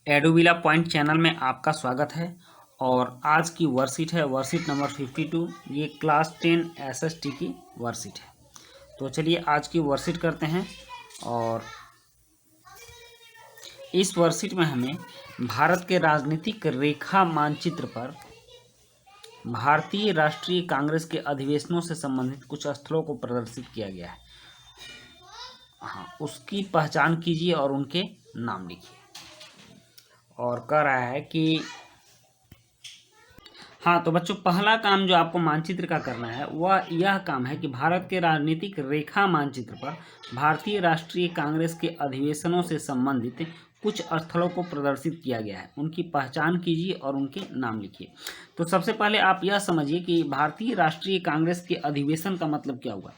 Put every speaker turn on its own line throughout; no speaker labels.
एडोविला point channel में आपका स्वागत है। और आज की वर्कशीट है वर्कशीट नंबर 52। ये क्लास 10 एसएसटी की वर्कशीट है। तो चलिए आज की वर्कशीट करते हैं। और इस वर्कशीट में हमें भारत के राजनीतिक रेखा मानचित्र पर भारतीय राष्ट्रीय कांग्रेस के अधिवेशनों से संबंधित कुछ स्थलों को प्रदर्शित किया गया है। हाँ, उसकी पहचान कीजिए और उनके नाम लिखिए। और कह रहा है कि हाँ, तो बच्चों पहला काम जो आपको मानचित्र का करना है वह यह काम है कि भारत के राजनीतिक रेखा मानचित्र पर भारतीय राष्ट्रीय कांग्रेस के अधिवेशनों से संबंधित कुछ स्थलों को प्रदर्शित किया गया है। उनकी पहचान कीजिए और उनके नाम लिखिए। तो सबसे पहले आप यह समझिए कि भारतीय राष्ट्रीय कांग्रेस के अधिवेशन का मतलब क्या हुआ।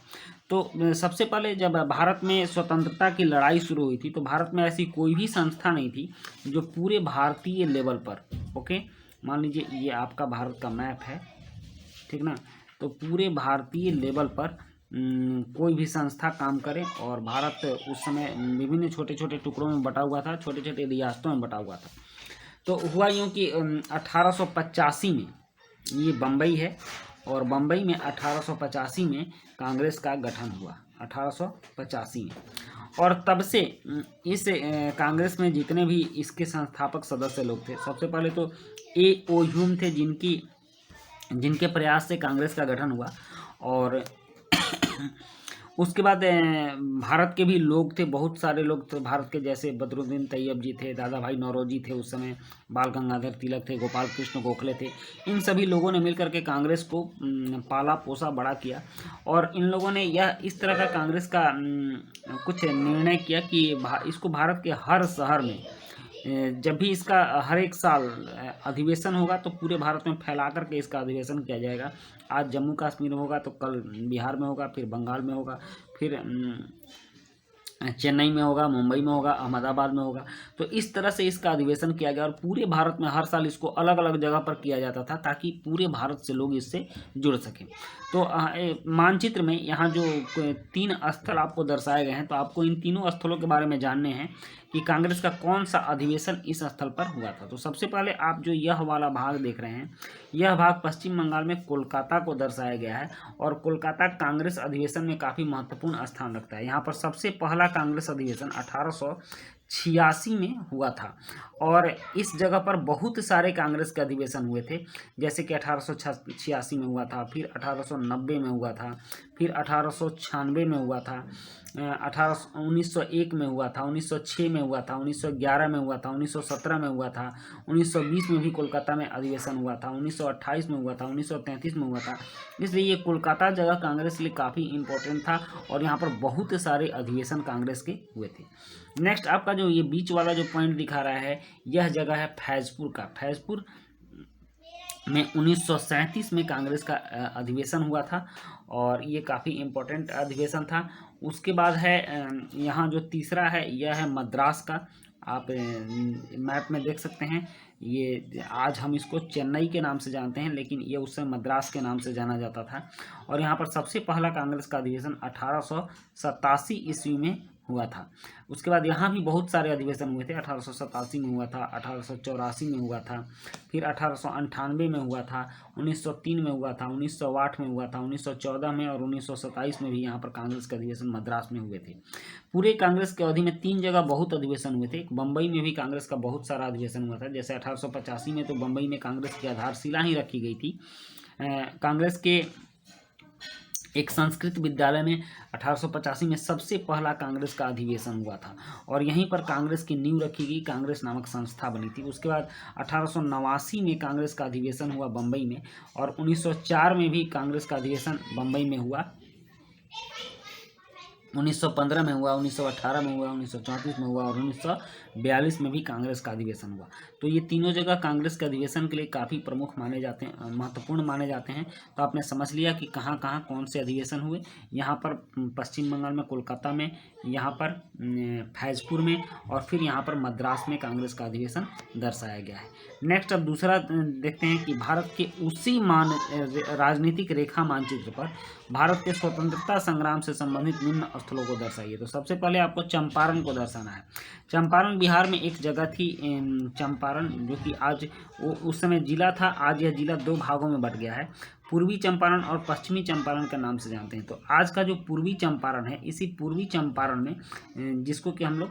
तो सबसे पहले जब भारत में स्वतंत्रता की लड़ाई शुरू हुई थी तो भारत में ऐसी कोई भी संस्था नहीं थी जो पूरे भारतीय लेवल पर, ओके, मान लीजिए ये आपका भारत का मैप है, ठीक ना। तो पूरे भारतीय लेवल पर कोई भी संस्था काम करे। और भारत उस समय विभिन्न छोटे छोटे टुकड़ों में बटा हुआ था, छोटे छोटे रियासतों में बटा हुआ था। तो हुआ यूँ कि 1885 में ये बम्बई है, और बम्बई में 1885 में कांग्रेस का गठन हुआ, 1885 में। और तब से इस कांग्रेस में जितने भी इसके संस्थापक सदस्य लोग थे, सबसे पहले तो ए.ओ. ह्यूम थे, जिनके प्रयास से कांग्रेस का गठन हुआ। और उसके बाद भारत के भी लोग थे, बहुत सारे लोग थे भारत के, जैसे बदरुद्दीन तैयब जी थे, दादा भाई नौरोजी थे उस समय, बाल गंगाधर तिलक थे, गोपाल कृष्ण गोखले थे। इन सभी लोगों ने मिलकर के कांग्रेस को पाला पोसा बड़ा किया। और इन लोगों ने यह इस तरह का कांग्रेस का कुछ निर्णय किया कि इसको भारत के हर शहर में जब भी इसका हर एक साल अधिवेशन होगा तो पूरे भारत में फैला करके इसका अधिवेशन किया जाएगा। आज जम्मू कश्मीर में होगा तो कल बिहार में होगा, फिर बंगाल में होगा, फिर चेन्नई में होगा, मुंबई में होगा, अहमदाबाद में होगा। तो इस तरह से इसका अधिवेशन किया गया और पूरे भारत में हर साल इसको अलग अलग जगह पर किया जाता था ताकि पूरे भारत से लोग इससे जुड़ सकें। तो मानचित्र में यहाँ जो 3 स्थल आपको दर्शाए गए हैं, तो आपको इन तीनों स्थलों के बारे में जानने हैं कि कांग्रेस का कौन सा अधिवेशन इस स्थल पर हुआ था। तो सबसे पहले आप जो यह वाला भाग देख रहे हैं, यह भाग पश्चिम बंगाल में कोलकाता को दर्शाया गया है। और कोलकाता कांग्रेस अधिवेशन में काफ़ी महत्वपूर्ण स्थान रखता है। यहाँ पर सबसे पहला कांग्रेस अधिवेशन 1886 में हुआ था। और इस जगह पर बहुत सारे कांग्रेस के अधिवेशन हुए थे, जैसे कि 1886 में हुआ था, फिर 1890 में हुआ था, फिर 1896 में हुआ था, 1901 में हुआ था, 1906 में हुआ था, 1911 में हुआ था, 1917 में हुआ था, 1920 में भी कोलकाता में अधिवेशन हुआ था, 1928 में हुआ था, 1933 में हुआ था। इसलिए ये कोलकाता जगह कांग्रेस के लिए काफ़ी इम्पोर्टेंट था और यहाँ पर बहुत सारे अधिवेशन कांग्रेस के हुए थे। नेक्स्ट आपका जो ये बीच वाला जो पॉइंट दिखा रहा है, यह जगह है फैजपुर का। फैजपुर में 1937 में कांग्रेस का अधिवेशन हुआ था और ये काफ़ी इम्पोर्टेंट अधिवेशन था। उसके बाद है यहाँ जो तीसरा है यह है मद्रास का। आप मैप में देख सकते हैं, ये आज हम इसको चेन्नई के नाम से जानते हैं, लेकिन ये उस समय मद्रास के नाम से जाना जाता था। और यहाँ पर सबसे पहला कांग्रेस का अधिवेशन 1887 ईस्वी में हुआ था। उसके बाद यहाँ भी बहुत सारे अधिवेशन हुए थे। 1887 में हुआ था, 1884 में हुआ था, फिर 1898 में हुआ था, 1903 में हुआ था, 1908 में हुआ था, 1914 में और 1927 में भी यहाँ पर कांग्रेस के अधिवेशन मद्रास में हुए थे। पूरे कांग्रेस की अवधि में 3 जगह बहुत अधिवेशन हुए थे। बम्बई में भी कांग्रेस का बहुत सारा अधिवेशन हुआ था, जैसे 1885 में तो बम्बई में कांग्रेस की आधारशिला ही रखी गई थी। कांग्रेस के एक संस्कृत विद्यालय में 1885 में सबसे पहला कांग्रेस का अधिवेशन हुआ था और यहीं पर कांग्रेस की नींव रखी गई, कांग्रेस नामक संस्था बनी थी। उसके बाद 1889 में कांग्रेस का अधिवेशन हुआ बम्बई में, और 1904 में भी कांग्रेस का अधिवेशन बम्बई में हुआ, 1915 में हुआ, 1918 में हुआ, 1934 में हुआ और 1942 में भी कांग्रेस का अधिवेशन हुआ। तो ये तीनों जगह कांग्रेस के अधिवेशन के लिए काफ़ी प्रमुख माने जाते हैं, महत्वपूर्ण माने जाते हैं। तो आपने समझ लिया कि कहाँ कहाँ कौन से अधिवेशन हुए। यहाँ पर पश्चिम बंगाल में कोलकाता में, यहाँ पर फैजपुर में, और फिर यहाँ पर मद्रास में कांग्रेस का अधिवेशन दर्शाया गया है। नेक्स्ट अब दूसरा देखते हैं कि भारत के उसी राजनीतिक रेखा मानचित्र पर भारत के स्वतंत्रता संग्राम से संबंधित निम्न स्थलों को दर्शाइए। तो सबसे पहले आपको चंपारण को दर्शाना है। चंपारण बिहार में एक जगह थी, चंपारण, जो कि आज उस समय जिला था, आज यह जिला दो भागों में बट गया है। पूर्वी चंपारण और पश्चिमी चंपारण के नाम से जानते हैं। तो आज का जो पूर्वी चंपारण है, इसी पूर्वी चंपारण में जिसको कि हम लोग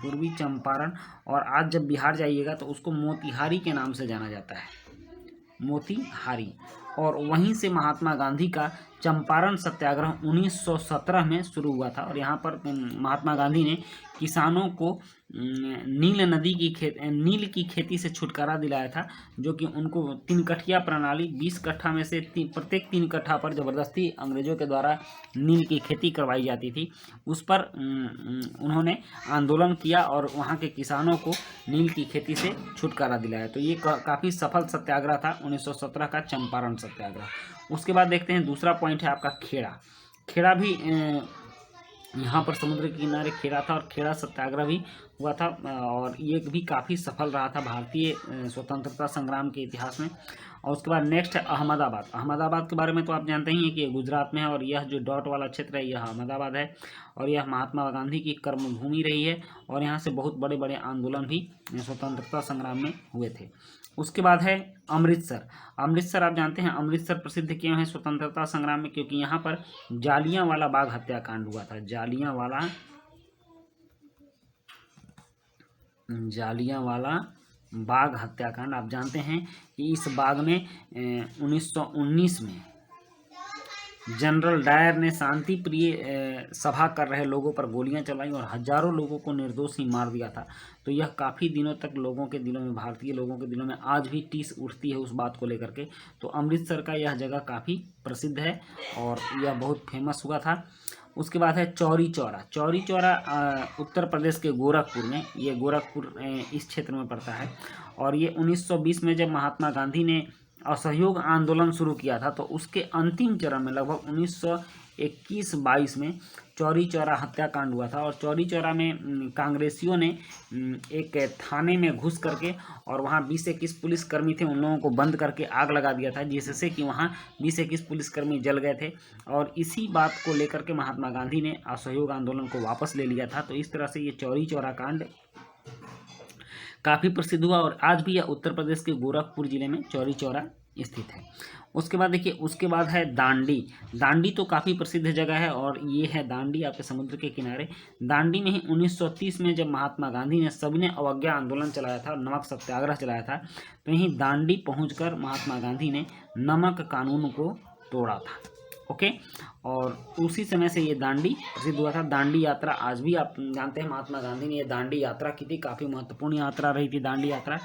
पूर्वी चंपारण, और आज जब बिहार जाइएगा तो उसको मोतिहारी के नाम से जाना जाता है, मोतिहारी। और वहीं से महात्मा गांधी का चंपारण सत्याग्रह 1917 में शुरू हुआ था। और यहाँ पर महात्मा गांधी ने किसानों को नील की खेती से छुटकारा दिलाया था, जो कि उनको 3 कठिया प्रणाली, 20 कट्ठा में से प्रत्येक 3 कट्ठा पर ज़बरदस्ती अंग्रेजों के द्वारा नील की खेती करवाई जाती थी। उस पर उन्होंने आंदोलन किया और वहाँ के किसानों को नील की खेती से छुटकारा दिलाया। तो ये काफ़ी सफल सत्याग्रह था 1917 का चंपारण सत्याग्रह। उसके बाद देखते हैं दूसरा पॉइंट है आपका खेड़ा। खेड़ा भी यहाँ पर समुद्र के किनारे खेड़ा था, और खेड़ा सत्याग्रह भी हुआ था, और ये भी काफ़ी सफल रहा था भारतीय स्वतंत्रता संग्राम के इतिहास में। और उसके बाद नेक्स्ट है अहमदाबाद। अहमदाबाद के बारे में तो आप जानते ही हैं कि ये गुजरात में है, और यह जो डॉट वाला क्षेत्र है यह अहमदाबाद है, और यह महात्मा गांधी की कर्मभूमि रही है, और यहाँ से बहुत बड़े बड़े आंदोलन भी स्वतंत्रता संग्राम में हुए थे। उसके बाद है अमृतसर। अमृतसर आप जानते हैं अमृतसर प्रसिद्ध क्यों है स्वतंत्रता संग्राम में, क्योंकि यहाँ पर जालियांवाला बाग हत्याकांड हुआ था। जालियांवाला बाग हत्याकांड। आप जानते हैं कि इस बाग में 1919 में जनरल डायर ने शांति प्रिय सभा कर रहे लोगों पर गोलियां चलाई और हजारों लोगों को निर्दोष ही मार दिया था। तो यह काफ़ी दिनों तक लोगों के दिलों में, भारतीय लोगों के दिलों में आज भी टीस उठती है उस बात को लेकर के। तो अमृतसर का यह जगह काफ़ी प्रसिद्ध है और यह बहुत फेमस हुआ था। उसके बाद है चौरी चौरा। चौरी चौरा उत्तर प्रदेश के गोरखपुर में, ये गोरखपुर इस क्षेत्र में पड़ता है, और ये 1920 में जब महात्मा गांधी ने असहयोग आंदोलन शुरू किया था तो उसके अंतिम चरण में लगभग 1921-22 में चौरी चौरा हत्याकांड हुआ था। और चौरी चौरा में कांग्रेसियों ने एक थाने में घुस करके और वहाँ 20-21 पुलिसकर्मी थे, उन लोगों को बंद करके आग लगा दिया था, जिससे कि वहाँ 20-21 पुलिसकर्मी जल गए थे। और इसी बात को लेकर के महात्मा गांधी ने असहयोग आंदोलन को वापस ले लिया था। तो इस तरह से ये चौरी चौरा कांड काफ़ी प्रसिद्ध हुआ, और आज भी यह उत्तर प्रदेश के गोरखपुर जिले में चौरी चौरा स्थित है। उसके बाद देखिए, उसके बाद है दांडी। दांडी तो काफ़ी प्रसिद्ध जगह है, और ये है दांडी आपके समुद्र के किनारे। दांडी में ही 1930 में जब महात्मा गांधी ने सविनय अवज्ञा आंदोलन चलाया था, नमक सत्याग्रह चलाया था, तो यहीं दांडी पहुंचकर महात्मा गांधी ने नमक कानून को तोड़ा था। ओके, और उसी समय से ये दांडी प्रसिद्ध हुआ था। दांडी यात्रा आज भी आप जानते हैं महात्मा गांधी ने ये दांडी यात्रा की थी, काफ़ी महत्वपूर्ण यात्रा रही थी दांडी यात्रा।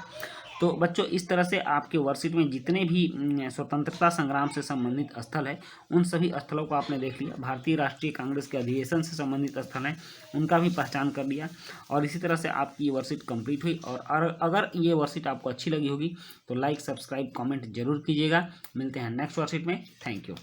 तो बच्चों, इस तरह से आपके वर्कशीट में जितने भी स्वतंत्रता संग्राम से संबंधित स्थल है उन सभी स्थलों को आपने देख लिया। भारतीय राष्ट्रीय कांग्रेस के अधिवेशन से संबंधित स्थल हैं उनका भी पहचान कर लिया, और इसी तरह से आपकी ये वर्कशीट कंप्लीट हुई। और अगर ये वर्कशीट आपको अच्छी लगी होगी तो लाइक, सब्सक्राइब, कमेंट जरूर कीजिएगा। मिलते हैं नेक्स्ट वर्कशीट में। Thank you.